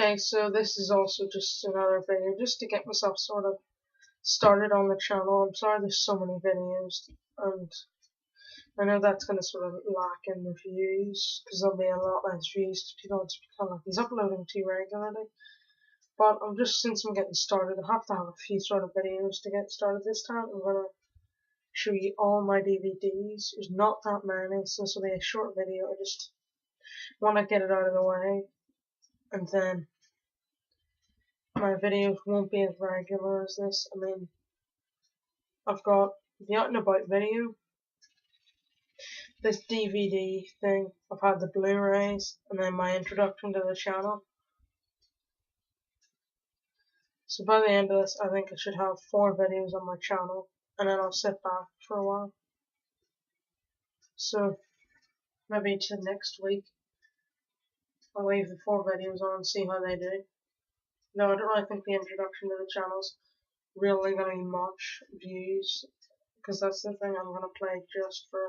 Okay, so this is also just another video just to get myself sort of started on the channel. I'm sorry there's so many videos, and I know that's going to sort of lack in the views because there'll be a lot less views because people will just be kind of like he's uploading too regularly. But since I'm getting started, I have to have a few sort of videos to get started this time. I'm going to show you all my DVDs. There's not that many, so this will be a short video. I just want to get it out of the way, and then my videos won't be as regular as this. I mean, I've got the Out and About video, this DVD thing, I've had the Blu-rays, and then my introduction to the channel. So by the end of this, I think I should have 4 videos on my channel, and then I'll sit back for a while. So maybe to next week, I'll leave the 4 videos on and see how they do. No, I don't really think the introduction to the channel's really going to be much views, because that's the thing I'm going to play just for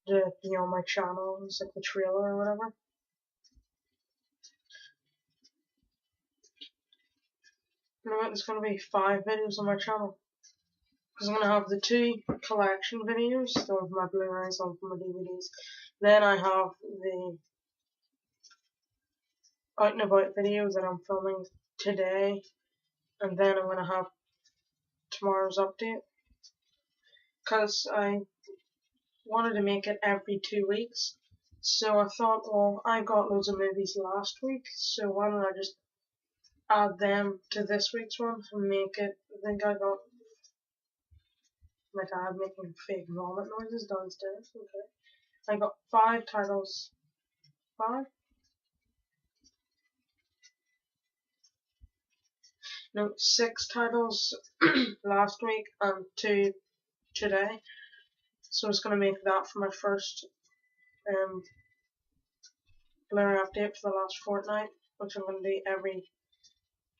to be on my channel. It's like the trailer or whatever. You know what, there's going to be 5 videos on my channel, because I'm going to have the 2 collection videos, some of my Blu-rays, some of my DVDs. Then I have the Out and About video that I'm filming today, and then I'm going to have tomorrow's update, because I wanted to make it every 2 weeks. So I thought, well, I got loads of movies last week, so why don't I just add them to this week's one and make it. I think I got my dad making fake vomit noises downstairs. Okay, I got 5 titles. 5? No, 6 titles last week and 2 today. So I was going to make that for my first Blu-ray update for the last fortnight, which I'm going to do every.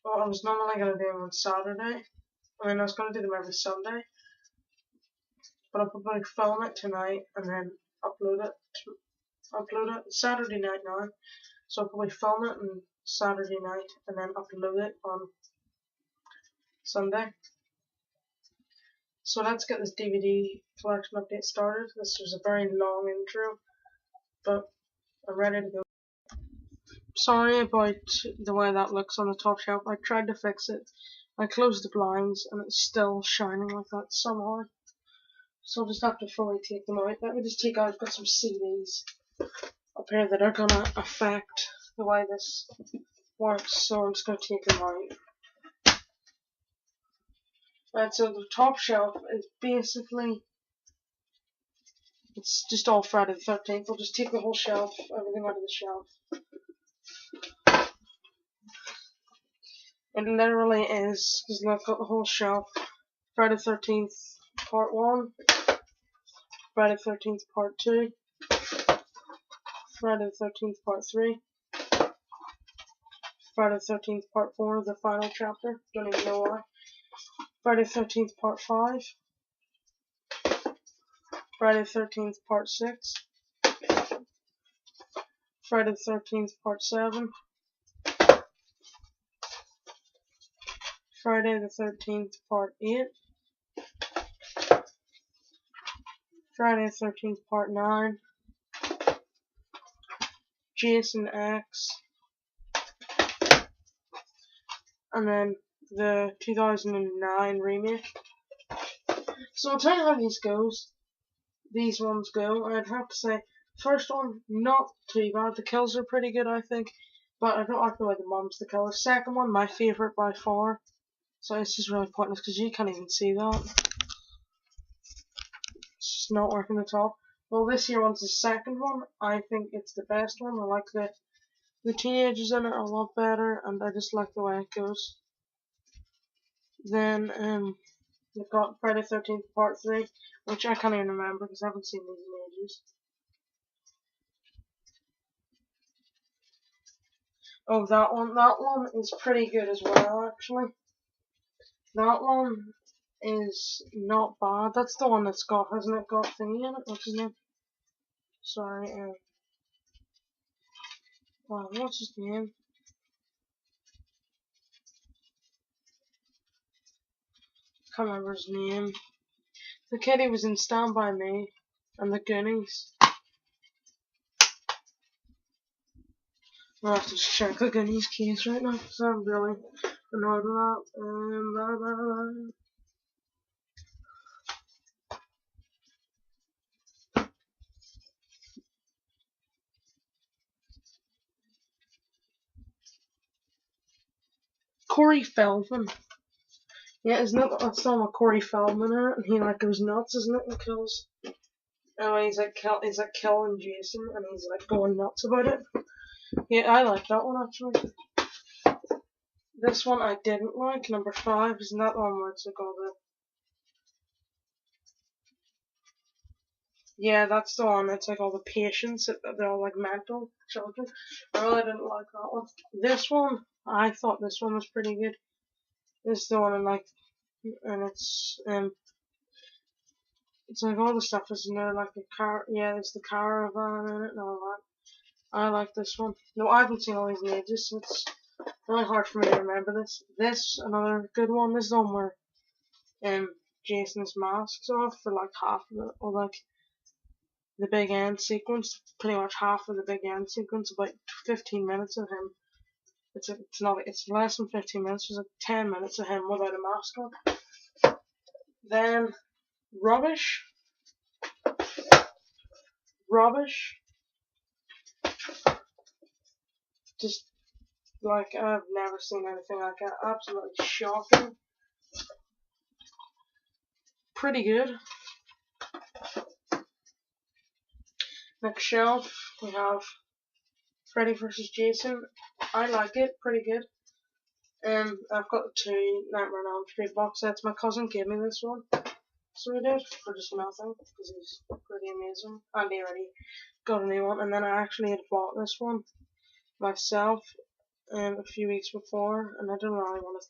Well, I was not only going to do them on Saturday. I mean, I was going to do them every Sunday, but I'll probably film it tonight and then upload it. Upload it Saturday night now, so I'll probably film it on Saturday night and then upload it on Sunday. So let's get this DVD collection update started. This was a very long intro, but I'm ready to go. Sorry about the way that looks on the top shelf. I tried to fix it. I closed the blinds and it's still shining like that somehow. So I'll just have to fully take them out. Let me just take out, I've got some CDs up here that are gonna affect the way this works, so I'm just gonna take them out. Right, so the top shelf is basically, it's just all Friday the 13th. I'll just take the whole shelf, everything out of the shelf. It literally is, because I've got the whole shelf. Friday the 13th Part 1, Friday the 13th Part 2, Friday the 13th Part 3, Friday the 13th Part 4, the final chapter, don't even know why. Friday the 13th Part 5, Friday the 13th Part 6, Friday the 13th Part 7, Friday the 13th Part 8, Friday the 13th Part 9, Jason X, and then the 2009 remake. So I'll tell you how these ones go, and I'd have to say, first one, not too bad. The kills are pretty good, I think, but I don't like the way the mom's the killer. Second one, my favourite by far. So it's just really pointless because you can't even see that. It's just not working at all. Well, this year one's the second one. I think it's the best one. I like the teenagers in it a lot better, and I just like the way it goes. Then we've got Friday the 13th Part 3, which I can't even remember because I haven't seen these in ages. Oh, that one is pretty good as well, actually. That one is not bad. That's the one that's got, hasn't it got thingy in it? What's his name? Sorry, wow, what's his name? can't remember his name. The kid who was in Stand By Me and The Goonies. I'll have to check the Goonies case right now because I'm really annoyed with that. Corey Feldman. Yeah, isn't it a song with Corey Feldman in it? And he like goes nuts, isn't it? And kills. Oh, he's like killing Jason, and he's like going nuts about it. Yeah, I like that one actually. This one I didn't like. Number 5, isn't that the one where it's like all the. Yeah, that's the one. It's like all the patients. They're all like mental children. I really didn't like that one. This one, I thought this one was pretty good. This is the one and it's like all the stuff is in there, like a car. Yeah, there's the caravan in it and all that. I like this one. No, I haven't seen all these in ages, so it's really hard for me to remember this. This, another good one. This is the one where Jason's mask's off for like half of it, or like the big end sequence, pretty much half of the big end sequence, about 15 minutes of him. It's less than 15 minutes, it's like 10 minutes of him without a mask on. Then, Rubbish. Just, like, I've never seen anything like that. Absolutely shocking. Pretty good. Next shelf, we have Freddy vs. Jason. I like it, pretty good. I've got the 2 Nightmare on Elm Street box sets. My cousin gave me this one, so he did, for just nothing, because he's pretty amazing. And he already got a new one, and then I actually had bought this one myself a few weeks before, and I didn't really want to,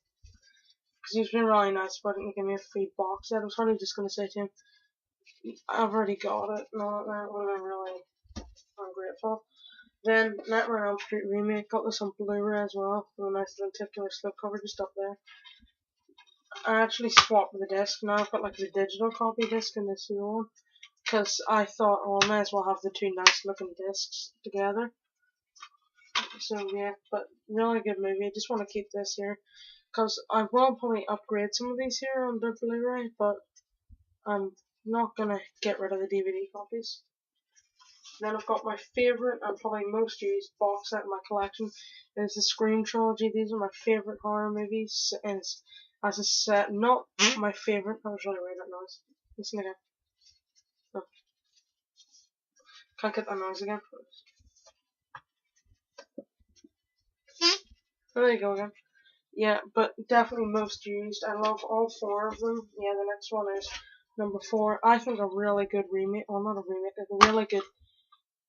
because he's been really nice about it and give me a free box set. I was probably just going to say to him, I've already got it, no, that would have been really ungrateful. Then Nightmare on Elm Street remake, got this on Blu-ray as well, with a nice lenticular slipcover just up there. I actually swapped the disc, now I've got like the digital copy disc and this here one, because I thought, oh, I may as well have the 2 nice looking discs together. So yeah, but really good movie. I just want to keep this here, because I will probably upgrade some of these here on the Blu-ray, but I'm not gonna get rid of the DVD copies. Then I've got my favourite and probably most used box set in my collection is the Scream trilogy. These are my favourite horror movies, and it's, as a set, not my favourite. I was really weird that noise. Listen again. Oh. Can't get that noise again. Oh, there you go again. Yeah, but definitely most used. I love all 4 of them. Yeah, the next one is number 4. I think a really good remake. Well, not a remake. A really good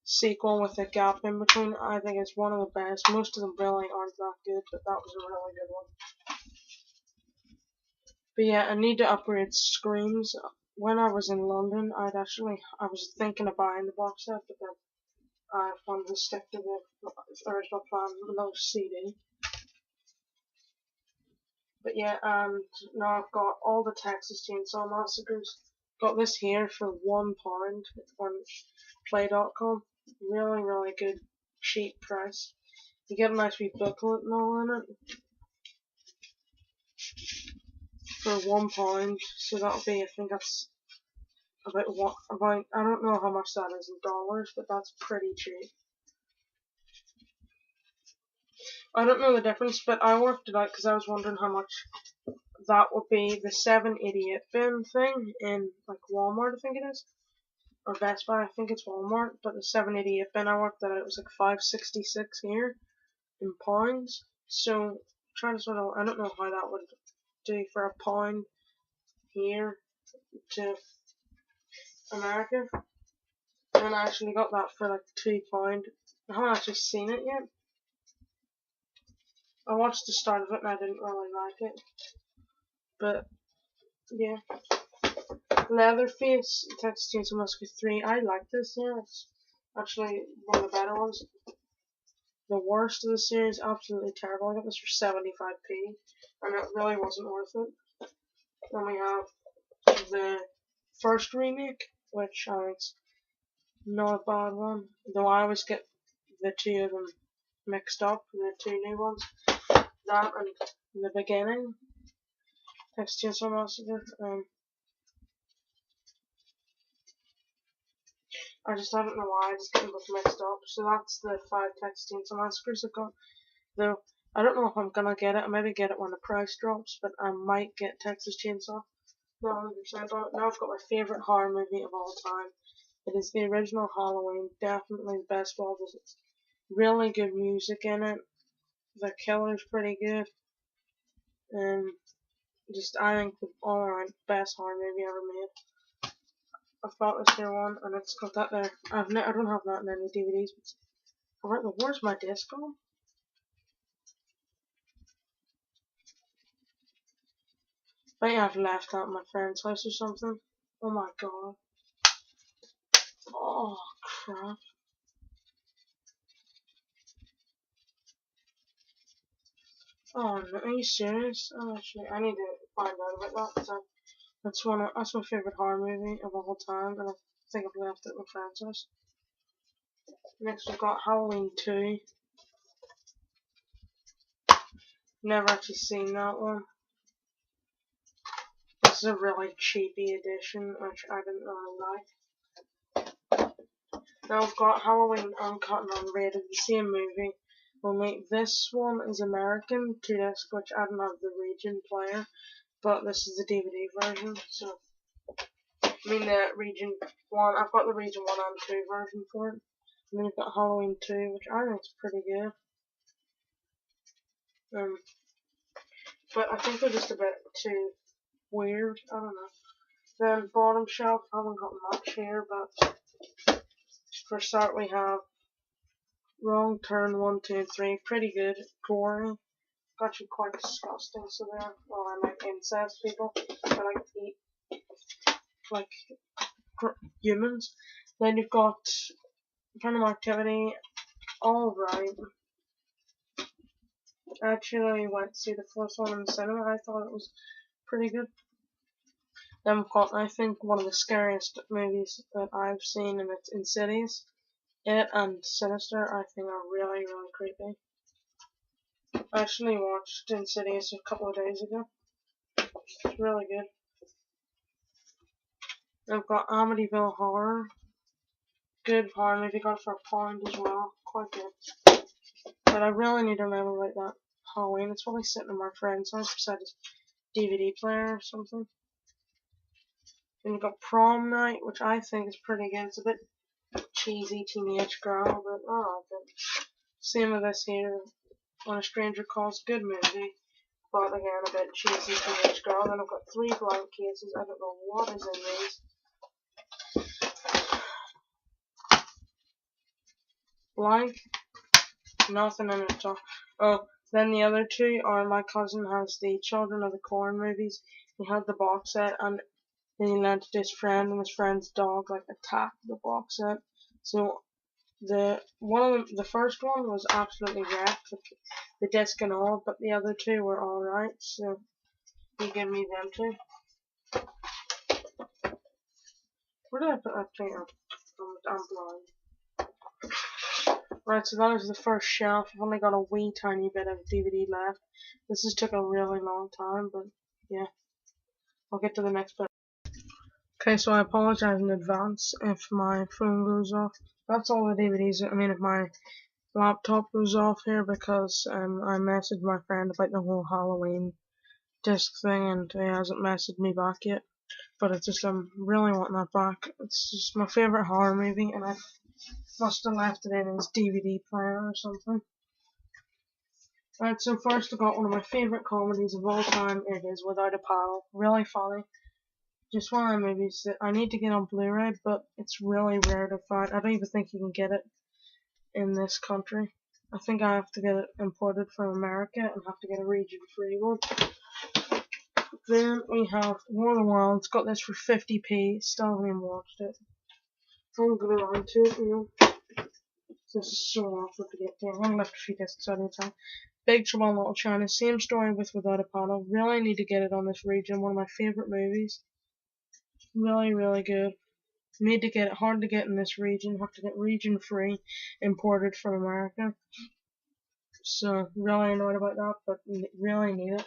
sequel with a gap in between. I think it's one of the best. Most of them really aren't that good, but that was a really good one. But yeah, I need to upgrade Screams. When I was in London, I was thinking of buying the box set, but then I wanted to stick to the original plan, no CD. But yeah, and now I've got all the Texas Chainsaw Massacres. Got this here for £1 on play.com. Really, really good, cheap price. You get a nice wee booklet and all in it for £1. So that'll be, I think that's about I don't know how much that is in dollars, but that's pretty cheap. I don't know the difference, but I worked it out because I was wondering how much that would be. The 788 bin thing in like Walmart, I think it is, or Best Buy. I think it's Walmart, but the 788 bin, I worked that out. It was like $5.66 here in pounds. So trying to sort of, I don't know how that would do for £1 here to America. And I actually got that for like £2. I haven't actually seen it yet. I watched the start of it and I didn't really like it. But yeah. Leatherface, Texas Chainsaw Massacre 3. I like this, yeah. It's actually one of the better ones. The worst of the series, absolutely terrible. I got this for 75p, and it really wasn't worth it. Then we have the first remake, which I think's not a bad one, though I always get the two of them mixed up, the two new ones. That and the beginning, Texas Chainsaw Massacre. I don't know why, I just get them both mixed up. So that's the 5 Texas Chainsaw Massacres I've got. Though, I don't know if I'm gonna get it. I maybe get it when the price drops, but I might get Texas Chainsaw. Not 100% on it. Now I've got my favourite horror movie of all time. It is the original Halloween. Definitely the best one. There's really good music in it. The killer's pretty good. And I think the all around best horror movie ever made. I've got this here one, and it's got that there. I don't have that in any DVDs. But where's my disc gone? I think I've left that at my friend's house or something. Oh my god. Oh crap. Oh no, are you serious? Oh actually, I need to find out about that. That's my favorite horror movie of all time, and I think I've left it at my friend's house. Next we've got Halloween 2. Never actually seen that one. This is a really cheapy edition, which I didn't really like. Now I've got Halloween Uncut and Unrated, the same movie. Only this one is American, 2 disc, which I don't have the region player, but this is the DVD version. So, I mean the region 1. I've got the region 1 and 2 version for it. And then you've got Halloween 2, which I think is pretty good. But I think they're just a bit too weird. I don't know. Then bottom shelf, I haven't got much here, but for start we have Wrong Turn 1, 2, and 3. Pretty good. Gory. Actually quite disgusting. So there. Well, I like incest people. I like to eat like humans. Then you've got Paranormal Activity. Alright. Actually went to see the first one in the cinema. I thought it was pretty good. Then we've got, I think, one of the scariest movies that I've seen, and it's Insidious. It and Sinister, I think, are really, really creepy. I actually watched Insidious a couple of days ago. It's really good. Then we've got Amityville Horror. Good horror movie, got it for £1 as well. Quite good. But I really need to remember about that Halloween. It's probably sitting in my friend's house beside his DVD player or something. Then you've got Prom Night, which I think is pretty good. It's a bit cheesy teenage girl, but good. Same with this here. When a Stranger Calls, good movie. But again, a bit cheesy teenage girl. Then I've got 3 blank cases. I don't know what is in these. Blank. Nothing in it at all. Oh, then the other 2 are my cousin has the Children of the Corn movies. He had the box set, and then he lent it to his friend, and his friend's dog attacked the box set. So the first one was absolutely wrecked, the disc and all, but the other 2 were alright. So he gave me them 2. Where did I put that thing up? I'm blind. Right, so that is the first shelf. I've only got a wee tiny bit of DVD left. This has took a really long time, but yeah. I'll get to the next bit. Okay, so I apologize in advance if my phone goes off. That's all the DVDs. I mean, if my laptop goes off here, because I messaged my friend about the whole Halloween disc thing, and he hasn't messaged me back yet. But it's just, I'm really wanting that back. It's just my favorite horror movie, and I must have left it in his DVD player or something. Right, so first I got one of my favorite comedies of all time. It is Without a Paddle. Really funny. Just one of the movies that I need to get on Blu-ray, but it's really rare to find. I don't even think you can get it in this country. I think I have to get it imported from America and have to get a region-free one. Then we have War of the Worlds. Got this for 50p. Still haven't even watched it. I'll get around to it, you know. This is so awful to get to. I've only left a few discs out of time. Big Trouble in Little China, same story with Without a Paddle. Really need to get it on this region. One of my favorite movies. Really, really good. Need to get it. Hard to get in this region. Have to get region free, imported from America. So really annoyed about that, but really need it.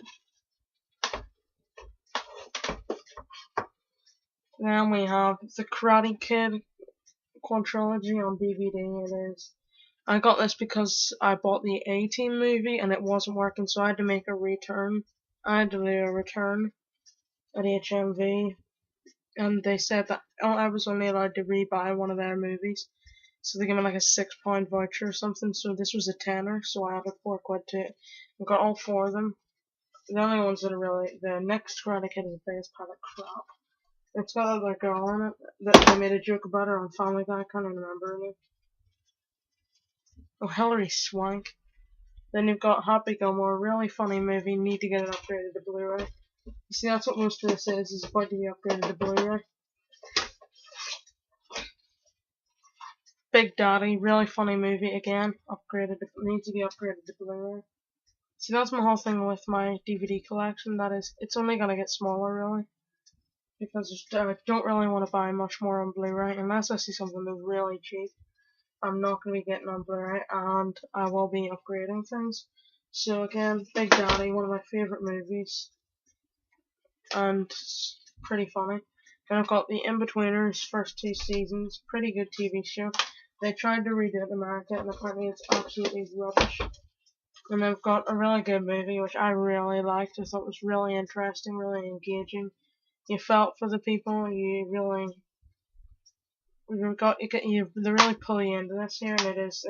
Then we have the Karate Kid quadrilogy on DVD. It is. I got this because I bought the A-Team movie and it wasn't working, so I had to make a return. I had to do a return at HMV, and they said that I was only allowed to rebuy one of their movies. So they gave me like a £6 voucher or something, so this was a tenner, so I added £4 to it. I got all 4 of them. The only ones that are really, the next Karate Kid is the biggest pile of crap. It's got a little girl in it, that they made a joke about her on Family Guy, I can't even remember her name. Oh, Hilary Swank. Then you've got Happy Gilmore, really funny movie, need to get it upgraded to Blu-ray. You see, that's what most of this is about to be upgraded to Blu-ray. Big Daddy, really funny movie, again, needs to be upgraded to Blu-ray. See, that's my whole thing with my DVD collection, that is, it's only gonna get smaller, really. Because I don't really want to buy much more on Blu-ray, unless I see something that's really cheap. I'm not going to be getting on Blu-ray, and I will be upgrading things. So again, Big Daddy, one of my favourite movies, and it's pretty funny. Then I've got The Inbetweeners, first 2 seasons, pretty good TV show. They tried to redo it in America, and apparently it's absolutely rubbish. And I've got a really good movie, which I really liked. I thought was really interesting, really engaging. You felt for the people, they really pull you into this here, and it is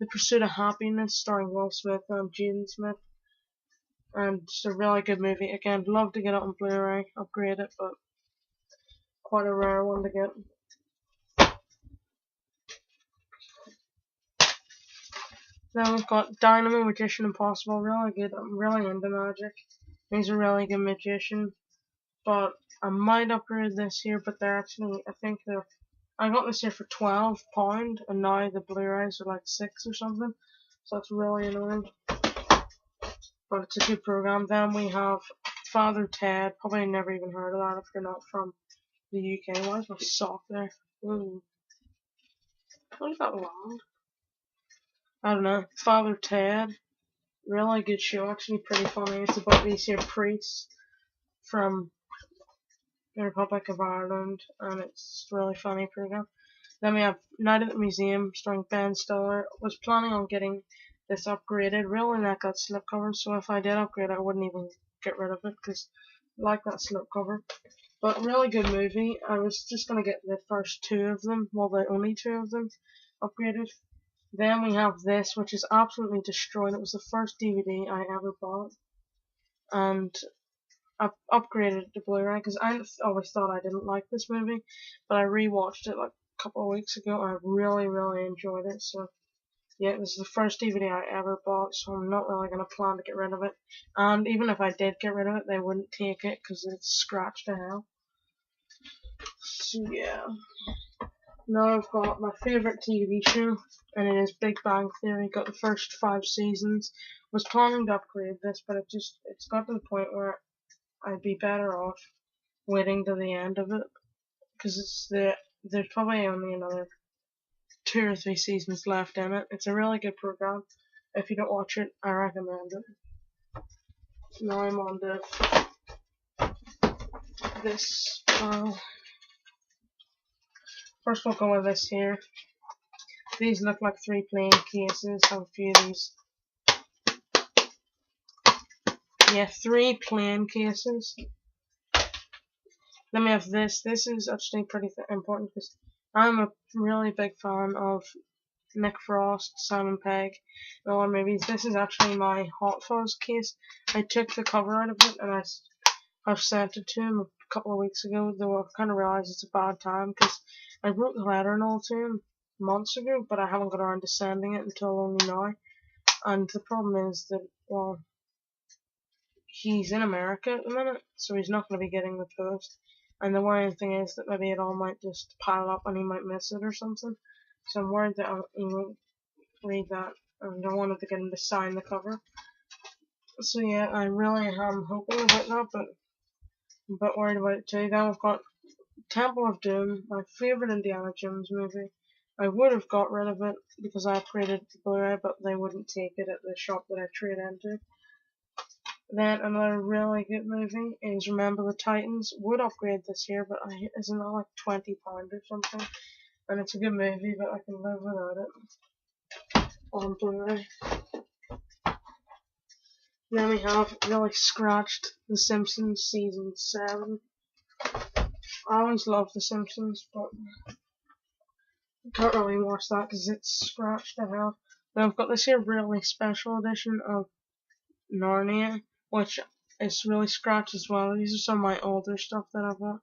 The Pursuit of Happiness, starring Will Smith and Jaden Smith, and it's a really good movie. Again, love to get it on Blu-ray, upgrade it, but quite a rare one to get. Then we've got Dynamo Magician Impossible, really good. I'm really into magic. He's a really good magician, but I might upgrade this here, but they're actually, I got this here for £12, and now the Blu-rays are like 6 or something, so that's really annoying. But it's a good program. Then we have Father Ted, probably never even heard of that if you're not from the UK. Why is my sock there? Ooh. What is that loud? I don't know. Father Ted, really good show, actually pretty funny. It's about these here priests from the Republic of Ireland, and it's just a really funny program. Then we have Night at the Museum, starring Ben Stiller. Was planning on getting this upgraded. Really like that slipcover, so if I did upgrade it, I wouldn't even get rid of it, because I like that slipcover. But really good movie. I was just going to get the first 2 of them, well, the only 2 of them, upgraded. Then we have this, which is absolutely destroyed. It was the first DVD I ever bought, and I upgraded it to Blu-ray because I always thought I didn't like this movie, but I rewatched it like a couple of weeks ago and I really, really enjoyed it. So yeah, this is the first DVD I ever bought, so I'm not really going to plan to get rid of it. And even if I did get rid of it, they wouldn't take it because it's scratched to hell. So yeah. Now I've got my favourite TV show, and it is Big Bang Theory. Got the first 5 seasons. Was planning to upgrade this, but it's got to the point where I'd be better off waiting to the end of it, because there's probably only another 2 or 3 seasons left in it. It's a really good program. If you don't watch it, I recommend it. Now I'm on to this file. First we'll go with this here. These look like 3 plain cases. I have a few of these. Yeah, 3 plain cases. Then we have this. This is actually pretty important because I'm a really big fan of Nick Frost, Simon Pegg, and all their movies. This is actually my Hot Fuzz case. I took the cover out of it and I've sent it to him a couple of weeks ago, though I've kind of realised it's a bad time because I wrote the letter and all to him months ago, but I haven't got around to sending it until only now. And the problem is that, well, he's in America at the minute, so he's not going to be getting the post. And the worrying thing is that maybe it all might just pile up and he might miss it or something. So I'm worried that he won't read that, and I wanted to get him to sign the cover. So yeah, I really am hoping about that, but I'm a bit worried about it too. Then we've got Temple of Doom, my favourite Indiana Jones movie. I would have got rid of it because I upgraded the Blu-ray, but they wouldn't take it at the shop that I trade into. Then another really good movie is Remember the Titans. Would upgrade this year, but isn't that like £20 or something? And it's a good movie, but I can live without it on Blu-ray. Then we have really scratched The Simpsons season 7. I always loved The Simpsons, but I can't really watch that because it's scratched I have. Then I've got this here really special edition of Narnia, which is really scratched as well. These are some of my older stuff that I've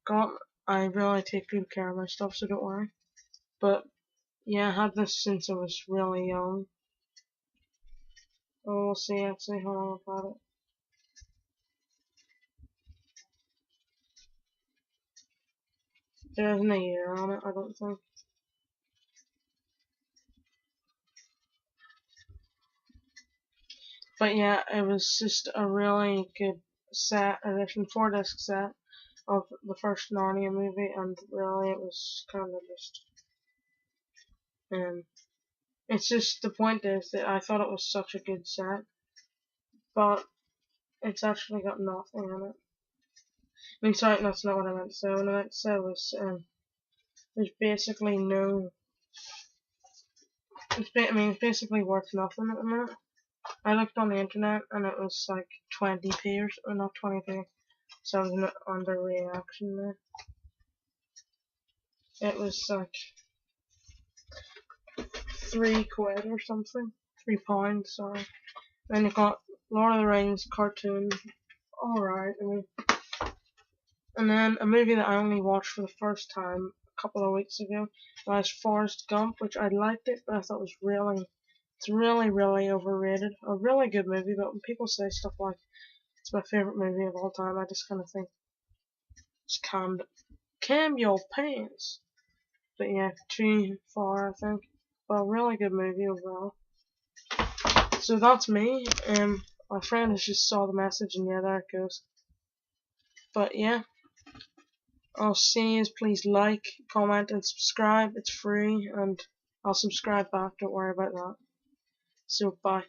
got. I really take good care of my stuff, so don't worry. But yeah, I had this since I was really young. Oh, we'll see actually how long I've had it. There isn't a year on it, I don't think. But yeah, it was just a really good set edition, 4-disc set of the first Narnia movie, and really it was kind of just, it's just, the point is that I thought it was such a good set, but it's actually got nothing in it. I mean, sorry, that's not what I meant to say. What I meant to say was, there's basically no, it's basically worth nothing at the minute. I looked on the internet and it was like 20p or not 20p, so I was under reaction there. It was like £3 or something, £3, sorry. Then you got Lord of the Rings cartoon, alright, I mean, and then a movie that I only watched for the first time a couple of weeks ago was Forrest Gump, which I liked it, but I thought it's really overrated. A really good movie, but when people say stuff like it's my favorite movie of all time, I just kind of think, just calm your pants. But yeah, too far, I think. But a really good movie overall. So that's me. My friend has just saw the message, and yeah, there it goes. But yeah, I'll see you. Please like, comment, and subscribe. It's free, and I'll subscribe back. Don't worry about that. So bye.